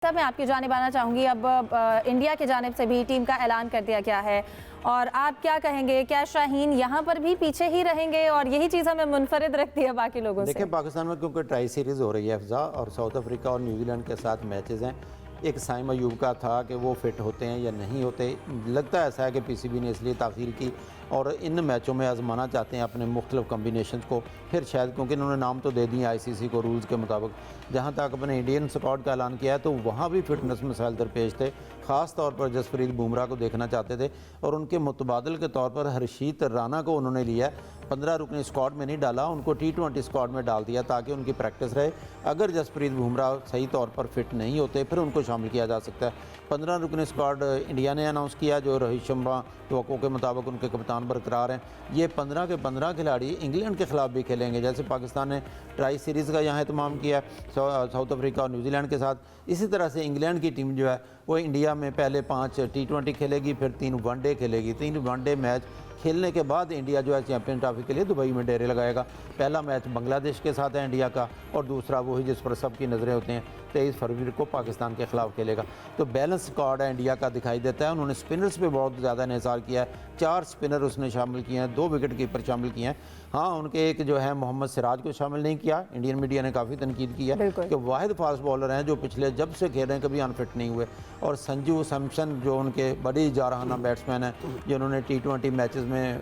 सब मैं आपकी जानिब आना चाहूँगी। अब इंडिया की जानिब से भी टीम का ऐलान कर दिया गया है और आप क्या कहेंगे, क्या शाहीन यहाँ पर भी पीछे ही रहेंगे और यही चीज़ हमें मुनफरिद रखती है बाकी लोगों से? देखिए, पाकिस्तान में क्योंकि ट्राई सीरीज़ हो रही है अफ़ज़ा, और साउथ अफ्रीका और न्यूजीलैंड के साथ मैचेस हैं। एक साइम अयूब का था कि वो फिट होते हैं या नहीं होते। लगता ऐसा है कि पीसीबी ने इसलिए ताख़ीर की और इन मैचों में आजमाना चाहते हैं अपने मुख्तलिफ कम्बिनेशन को। फिर शायद क्योंकि इन्होंने नाम तो दे दिए आईसीसी को रूल्स के मुताबिक। जहाँ तक अपने इंडियन स्क्वाड का ऐलान किया है तो वहाँ भी फिटनेस मसाइल दरपेश थे। ख़ास तौर पर जसप्रीत बुमराह को देखना चाहते थे और उनके मुतबादल के तौर पर हर्षीत राणा को उन्होंने लिया। 15 रुकनी स्क्वाड में नहीं डाला, उनको T20 स्क्वाड में डाल दिया ताकि उनकी प्रैक्टिस रहे। अगर जसप्रीत बुमराह सही तौर पर फिट नहीं होते फिर उनको शामिल किया जा सकता है। 15 रुकनी स्क्वाड इंडिया ने अनाउंस किया, जो रोहित शर्मा तवक्को के मुताबिक उनके कप्तान बरकरार हैं। ये 15 के 15 खिलाड़ी इंग्लैंड के खिलाफ भी खेलेंगे, जैसे पाकिस्तान ने ट्राई सीरीज़ का यहाँ अहतमाम किया साउथ अफ्रीका और न्यूजीलैंड के साथ। इसी तरह से इंग्लैंड की टीम जो है वो इंडिया में पहले 5 T20 खेलेगी, फिर 3 वनडे खेलेगी। 3 वनडे मैच खेलने के बाद इंडिया जो है चैंपियन ट्रॉफी के लिए दुबई में डेरे लगाएगा। पहला मैच बांग्लादेश के साथ है इंडिया का, और दूसरा वही जिस पर सबकी नज़रें होती हैं 23 फरवरी को पाकिस्तान के खिलाफ खेलेगा। तो बैलेंस स्क्वाड है इंडिया का दिखाई देता है। उन्होंने स्पिनर्स पे बहुत ज़्यादा निसार किया है। 4 स्पिनर उसने शामिल किए हैं, 2 विकेट कीपर शामिल किए हैं। हाँ, उनके एक जो है मोहम्मद सिराज को शामिल नहीं किया। इंडियन मीडिया ने काफ़ी तनकीद की है कि वाहिद फास्ट बॉलर हैं जो पिछले जब से खेल रहे हैं कभी अनफिट नहीं हुए। और संजू सैमसन जो उनके बड़ी जारहाना बैट्समैन हैं, जिन्होंने T20 मैचेस में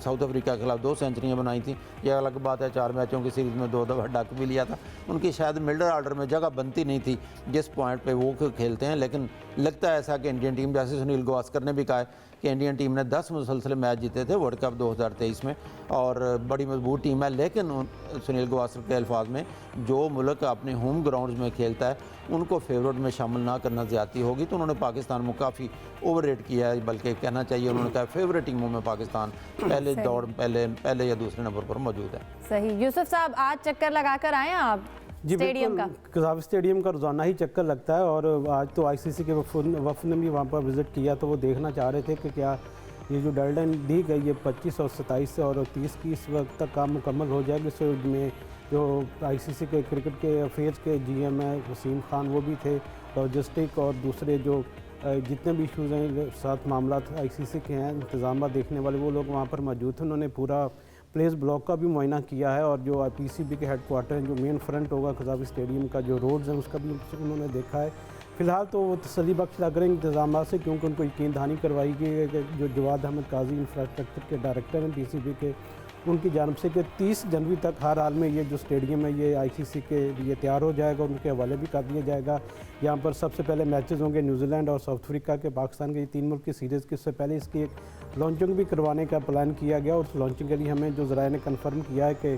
साउथ अफ्रीका के खिलाफ 2 सेंचुरियाँ बनाई थी। यह अलग बात है, 4 मैचों की सीरीज़ में 2 दफ़ा डक भी लिया था। उनकी शायद मिडल ऑर्डर में जगह बनती नहीं थी जिस पॉइंट पे वो खेलते हैं। लेकिन लगता है ऐसा कि इंडियन टीम, जैसे सुनील गावस्कर ने भी कहा है कि इंडियन टीम ने 10 मुसलसल मैच जीते थे वर्ल्ड कप 2023 में और बड़ी मजबूत टीम है। लेकिन सुनील गावस्कर के अल्फाज में, जो मुल्क अपने होम ग्राउंड्स में खेलता है उनको फेवरेट में शामिल ना करना ज़्यादती होगी। तो उन्होंने पाकिस्तान में काफ़ी ओवर रेट किया है, बल्कि कहना चाहिए उन्होंने कहा फेवरेट टीमों में पाकिस्तान पहले दौड़ पहले या दूसरे नंबर पर मौजूद है। सही। यूसुफ साहब, आज चक्कर लगा कर आए आप जी? स्टेडियम का? कज़ाफ़ी स्टेडियम का रोज़ाना ही चक्कर लगता है और आज तो आईसीसी के वफ़द ने भी वहाँ पर विज़िट किया, तो वो देखना चाह रहे थे कि क्या ये जो डेडलाइन दी गई है 25 और 27 और 30 की, इस वक्त तक काम मुकम्मल हो जाएगा। इसमें जो आईसीसी के क्रिकेट के अफेयर्स के GM है वसीम खान, वो भी थे। लॉजिस्टिक और दूसरे जो जितने भी इशूज़ हैं, साथ मामला आईसीसी के हैं, इंतज़ाम देखने वाले, वो लोग वहाँ पर मौजूद थे। उन्होंने पूरा प्लेस ब्लॉक का भी मुआयना किया है और जो पीसीबी के हेडक्वार्टर हैं, जो मेन फ्रंट होगा कज़ाफ़ी स्टेडियम का, जो रोड्स हैं उसका भी उन्होंने देखा है। फ़िलहाल तो वो तसल्ली बख्श लग रहे हैं इंतजाम से, क्योंकि उनको यकीन दहानी करवाई गई है कि जो जवाद अहमद काजी इंफ्रास्ट्रक्चर के डायरेक्टर हैं पीसीबी के, उनकी जानब से कि 30 जनवरी तक हर हाल में ये जो स्टेडियम है ये आईसीसी के लिए तैयार हो जाएगा, उनके हवाले भी कर दिया जाएगा। यहाँ पर सबसे पहले मैचेस होंगे न्यूजीलैंड और साउथ अफ्रीका के, पाकिस्तान के, ये 3 मुल्क की सीरीज़ के। इससे पहले इसकी एक लॉन्चिंग भी करवाने का प्लान किया गया। उस लॉन्चिंग के लिए हमें जो ज़राए ने कन्फर्म किया है कि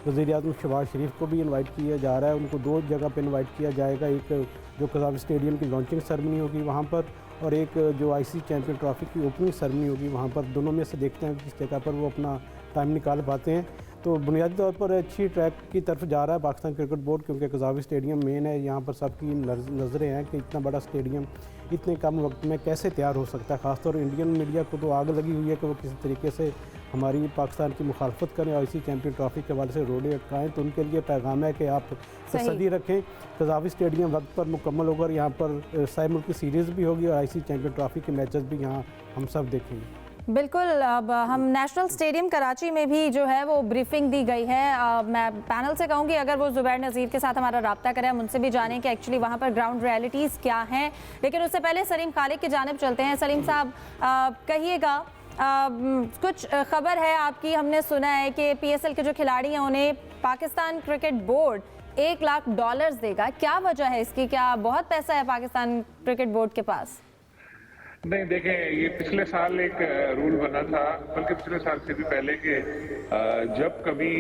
वज़ीर-ए-आज़म शहबाज शरीफ को भी इन्वाइट किया जा रहा है। उनको 2 जगह पर इन्वाइट किया जाएगा, एक जो कज़ाफ़ी स्टेडियम की लॉन्चिंग सेरेमनी होगी वहाँ पर, और एक जो आईसीसी चैंपियन ट्रॉफी की ओपनिंग सेरेमनी होगी वहाँ पर। दोनों में से देखते हैं किस जगह पर वो अपना टाइम निकाल पाते हैं। तो बुनियादी तौर पर अच्छी ट्रैक की तरफ जा रहा है पाकिस्तान क्रिकेट बोर्ड, क्योंकि कज़ाफ़ी स्टेडियम मेन है। यहाँ पर सबकी नज़रें हैं कि इतना बड़ा स्टेडियम इतने कम वक्त में कैसे तैयार हो सकता है। ख़ासतौर इंडियन मीडिया को तो आग लगी हुई है कि वो किसी तरीके से हमारी पाकिस्तान की मुखालफत करें और इसी चैंपियन ट्रॉफी के हवाले से रोडे अटकाएँ। तो उनके लिए पैगाम है कि आप तसल्ली रखें, कज़ाफ़ी स्टेडियम वक्त पर मुकम्मल होगा और यहाँ पर सारे मुल्क की सीरीज़ भी होगी और आईसीसी चैंपियन ट्रॉफी के मैचेस भी यहाँ हम सब देखेंगे। बिल्कुल। अब हम नेशनल स्टेडियम कराची में भी जो है वो ब्रीफिंग दी गई है। मैं पैनल से कहूँगी अगर वो ज़ुबैर नज़ीर के साथ हमारा रब्ता करें, हम उनसे भी जानें कि एक्चुअली वहाँ पर ग्राउंड रियलिटीज़ क्या हैं। लेकिन उससे पहले सलीम खालिक की जानिब चलते हैं। सलीम साहब, कहिएगा, कुछ ख़बर है आपकी, हमने सुना है कि PSL के जो खिलाड़ी हैं उन्हें पाकिस्तान क्रिकेट बोर्ड $1 लाख देगा। क्या वजह है इसकी? क्या बहुत पैसा है पाकिस्तान क्रिकेट बोर्ड के पास? नहीं, देखें, ये पिछले साल एक रूल बना था, बल्कि पिछले साल से भी पहले के जब कभी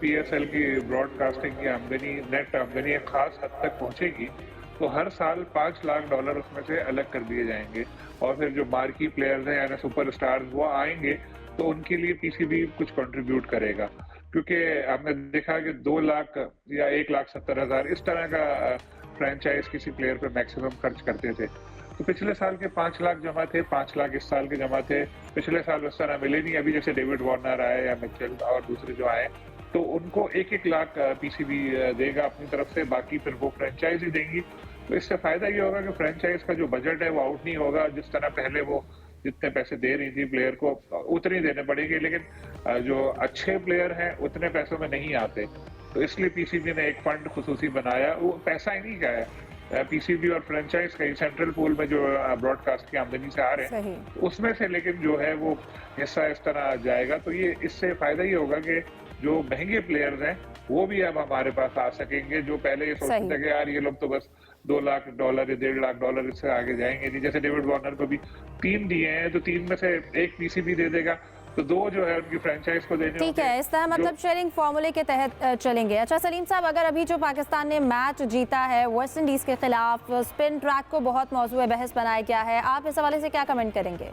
PSL की ब्रॉडकास्टिंग की आमदनी, नेट आमदनी एक खास हद तक पहुंचेगी तो हर साल $5 लाख उसमें से अलग कर दिए जाएंगे। और फिर जो मार्की प्लेयर्स हैं यानी सुपरस्टार्स वो आएंगे तो उनके लिए पीसीबी कुछ कंट्रीब्यूट करेगा। क्योंकि हमने देखा कि 2 लाख या 1,70,000 इस तरह का फ्रेंचाइज किसी प्लेयर पे मैक्सिमम खर्च करते थे। तो पिछले साल के 5 लाख जमा थे, 5 लाख इस साल के जमा थे। पिछले साल उस तरह मिले नहीं। अभी जैसे डेविड वार्नर आए या मिचेल और दूसरे जो आए, तो उनको 1-1 लाख पीसीबी देगा अपनी तरफ से, बाकी फिर वो फ्रेंचाइजी देंगी। तो इससे फायदा ये होगा कि फ्रेंचाइज का जो बजट है वो आउट नहीं होगा। जिस तरह पहले वो जितने पैसे दे रही थी प्लेयर को उतने ही देने पड़ेंगे, लेकिन जो अच्छे प्लेयर हैं उतने पैसों में नहीं आते। तो इसलिए पीसीबी ने एक फंड खुसूसी बनाया। वो पैसा इन्हीं का है, पीसीबी और फ्रेंचाइज का ही सेंट्रल पूल में जो ब्रॉडकास्ट की आमदनी से आ रहे सही। हैं उसमें से, लेकिन जो है वो हिस्सा इस तरह जाएगा। तो ये इससे फायदा ये होगा कि जो महंगे प्लेयर्स हैं वो भी अब हमारे पास आ सकेंगे, जो पहले ये सोचते थे कि यार ये लोग तो बस $2 लाख या $1.5 लाख इससे आगे जाएंगे नहीं। जैसे डेविड वार्नर को भी 3 दिए हैं, तो 3 में से 1 पीसीबी दे देगा, तो 2 जो है उनकी फ्रेंचाइज को देने ठीक है। इस तरह मतलब शेयरिंग फॉर्मूले के तहत चलेंगे। अच्छा सलीम साहब, अगर अभी जो पाकिस्तान ने मैच जीता है वेस्ट इंडीज के खिलाफ, स्पिन ट्रैक को बहुत मौजूद बहस बनाया गया है, आप इस हवाले से क्या कमेंट करेंगे?